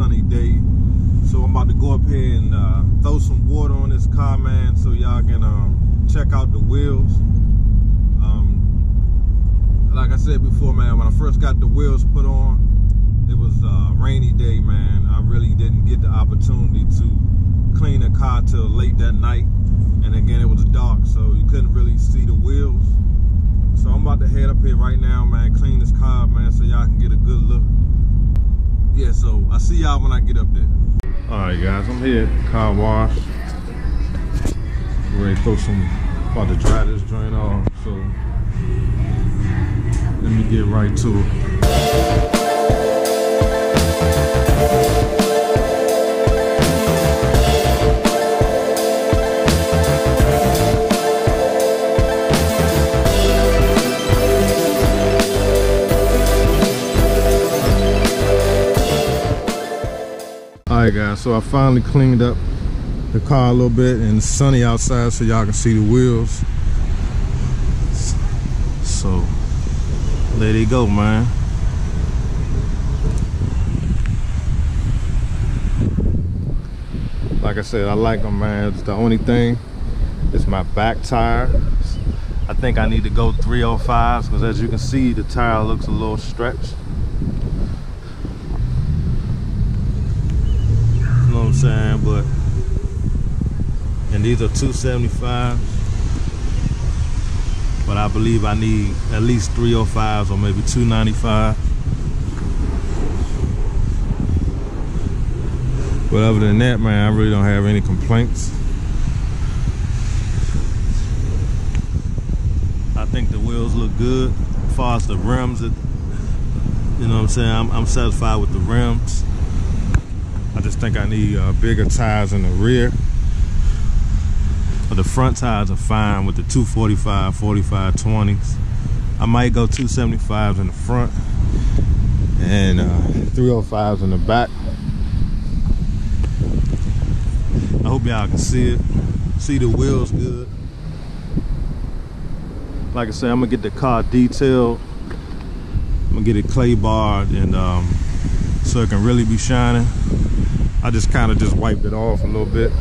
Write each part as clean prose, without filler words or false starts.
sunny day. So I'm about to go up here and throw some water on this car, man, so y'all can check out the wheels. Like I said before, man, when I first got the wheels put on, it was a rainy day, man. I really didn't get the opportunity to clean the car till late that night. And again, it was dark, so you couldn't really see the wheels. So I'm about to head up here right now, man, clean this car, man, so y'all can get a good look. Yeah, so I'll see y'all when I get up there. All right, guys, I'm here at the car wash. We're ready to throw some, about to dry this joint off, so let me get right to it. Alright guys, so I finally cleaned up the car a little bit, and it's sunny outside so y'all can see the wheels. So there they go, man. Like I said, I like them, man. It's the only thing, it's my back tire. I think I need to go 305s because as you can see, the tire looks a little stretched. You know what I'm saying? But, and these are 275s, but I believe I need at least 305s or maybe 295. But other than that, man, I really don't have any complaints. I think the wheels look good. As far as the rims, you know what I'm saying? I'm satisfied with the rims. I just think I need bigger tires in the rear. But the front tires are fine with the 245, 45, 20s. I might go 275s in the front and 305s in the back. I hope y'all can see it. See the wheels good. Like I said, I'm gonna get the car detailed. I'm gonna get it clay barred and so it can really be shining. I just kind of just wiped it off a little bit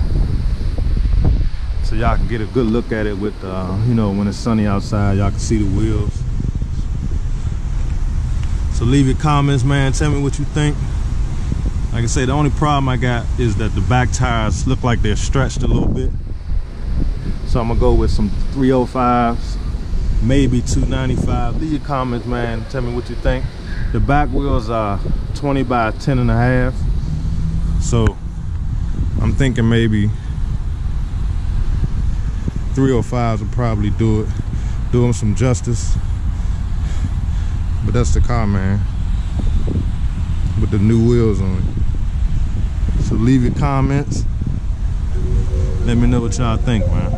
so y'all can get a good look at it with, you know, when it's sunny outside, y'all can see the wheels. So leave your comments, man. Tell me what you think. Like I say, the only problem I got is that the back tires look like they're stretched a little bit. So I'm gonna go with some 305s, maybe 295. Leave your comments, man. Tell me what you think. The back wheels are 20 by 10 and a half. So I'm thinking maybe 305s will probably do them some justice. But that's the car, man, with the new wheels on it. So leave your comments. Let me know what y'all think, man.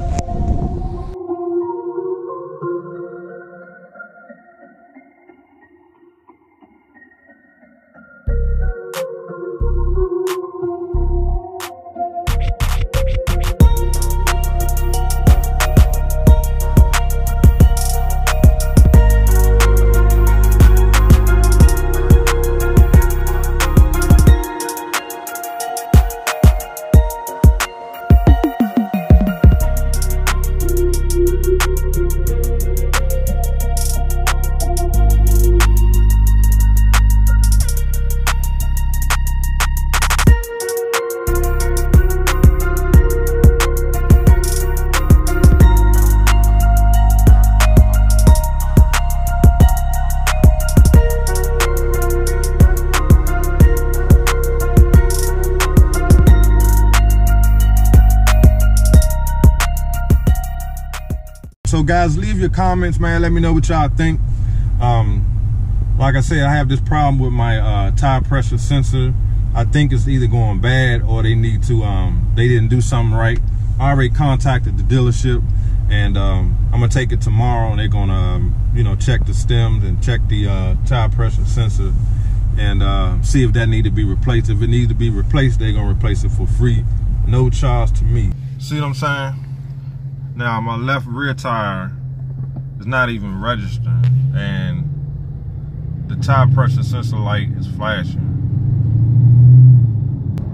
So guys, leave your comments, man. Let me know what y'all think. Like I said, I have this problem with my tire pressure sensor. I think it's either going bad or they need to they didn't do something right. I already contacted the dealership, and I'm gonna take it tomorrow, and they're gonna you know, check the stems and check the tire pressure sensor and see if that need to be replaced. If it needs to be replaced, they're gonna replace it for free, no charge to me. See what I'm saying? Now my left rear tire is not even registering, and the tire pressure sensor light is flashing.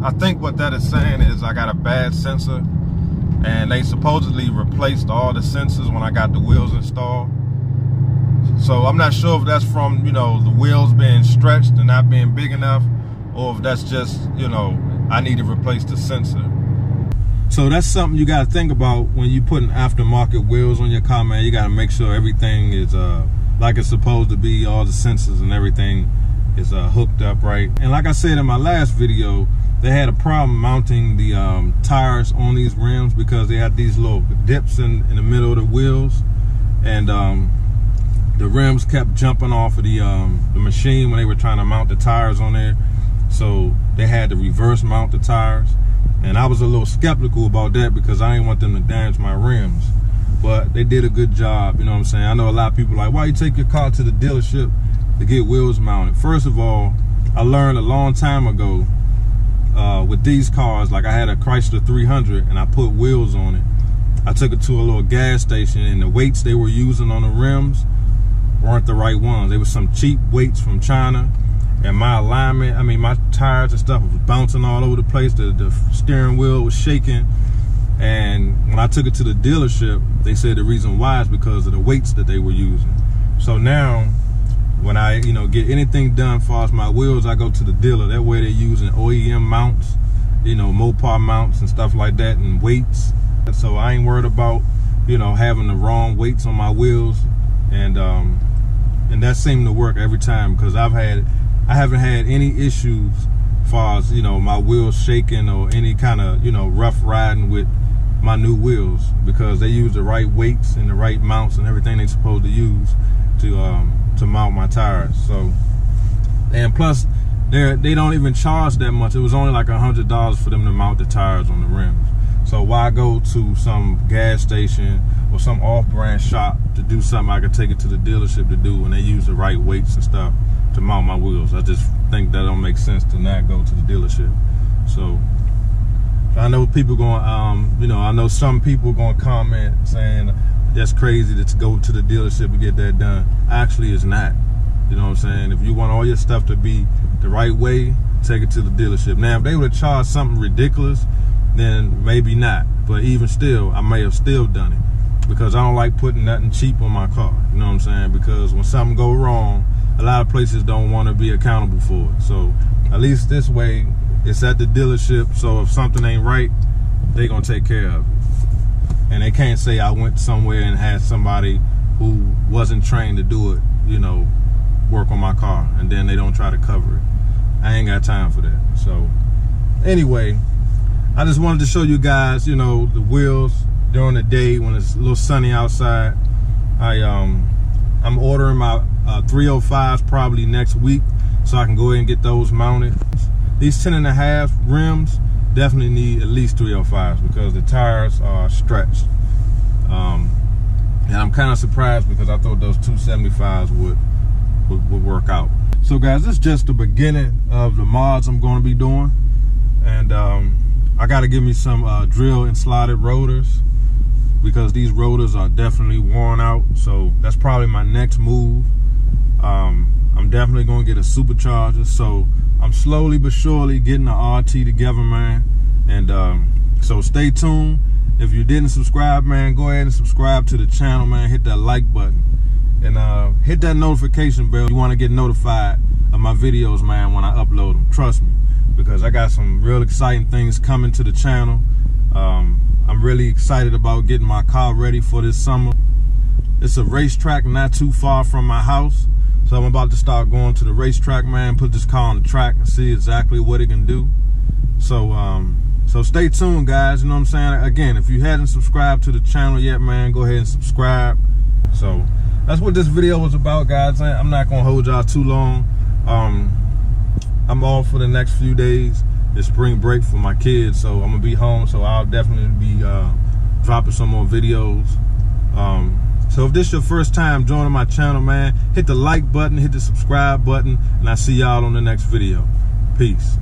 I think what that is saying is I got a bad sensor, and they supposedly replaced all the sensors when I got the wheels installed. So I'm not sure if that's from, you know, the wheels being stretched and not being big enough, or if that's just, you know, I need to replace the sensor. So that's something you got to think about when you putting aftermarket wheels on your car, man. You got to make sure everything is like it's supposed to be, all the sensors and everything is hooked up right. And like I said in my last video, they had a problem mounting the tires on these rims because they had these little dips in the middle of the wheels, and the rims kept jumping off of the machine when they were trying to mount the tires on there. So they had to reverse mount the tires, and I was a little skeptical about that because I didn't want them to damage my rims. But they did a good job, you know what I'm saying? I know a lot of people are like, why you take your car to the dealership to get wheels mounted? First of all, I learned a long time ago with these cars, like I had a Chrysler 300 and I put wheels on it. I took it to a little gas station, and the weights they were using on the rims weren't the right ones. They were some cheap weights from China, and my alignment, I mean, my tires and stuff was bouncing all over the place. The steering wheel was shaking. And when I took it to the dealership, they said the reason why is because of the weights that they were using. So now, when I, you know, get anything done as far as my wheels, I go to the dealer. That way they're using OEM mounts, you know, Mopar mounts and stuff like that, and weights. So I ain't worried about, you know, having the wrong weights on my wheels. And that seemed to work every time, because I haven't had any issues as far as, you know, my wheels shaking or any kind of, you know, rough riding with my new wheels, because they use the right weights and the right mounts and everything they're supposed to use to mount my tires. So, and plus they don't even charge that much. It was only like $100 for them to mount the tires on the rims. So why go to some gas station or some off-brand shop to do something I could take it to the dealership to do when they use the right weights and stuff to mount my wheels? I just think that don't make sense to not go to the dealership. So I know people going, you know, I know some people going to comment saying that's crazy to go to the dealership and get that done. Actually, it's not. You know what I'm saying? If you want all your stuff to be the right way, take it to the dealership. Now, if they would have charged something ridiculous, then maybe not. But even still, I may have still done it, because I don't like putting nothing cheap on my car. You know what I'm saying? Because when something go wrong, a lot of places don't want to be accountable for it. So at least this way, it's at the dealership. So if something ain't right, they gonna take care of it. And they can't say I went somewhere and had somebody who wasn't trained to do it, you know, work on my car, and then they don't try to cover it. I ain't got time for that. So anyway, I just wanted to show you guys, you know, the wheels during the day when it's a little sunny outside. I'm ordering my 305s probably next week, so I can go ahead and get those mounted. These 10.5 rims definitely need at least 305s because the tires are stretched. And I'm kind of surprised because I thought those 275s would work out. So guys, this is just the beginning of the mods I'm going to be doing. And I got to give me some drill and slotted rotors, because these rotors are definitely worn out. So that's probably my next move. I'm definitely going to get a supercharger. So I'm slowly but surely getting the RT together, man. And so stay tuned. If you didn't subscribe, man, go ahead and subscribe to the channel, man. Hit that like button and hit that notification bell. You want to get notified of my videos, man, when I upload them. Trust me, because I got some real exciting things coming to the channel. I'm really excited about getting my car ready for this summer. It's a racetrack not too far from my house, so I'm about to start going to the racetrack, man, put this car on the track and see exactly what it can do. So stay tuned, guys. You know what I'm saying? Again, if you hadn't subscribed to the channel yet, man, go ahead and subscribe. So that's what this video was about, guys. I'm not gonna hold y'all too long. I'm off for the next few days. It's spring break for my kids, so I'm gonna be home, so I'll definitely be dropping some more videos. So if this is your first time joining my channel, man, hit the like button, hit the subscribe button, and I'll see y'all on the next video. Peace.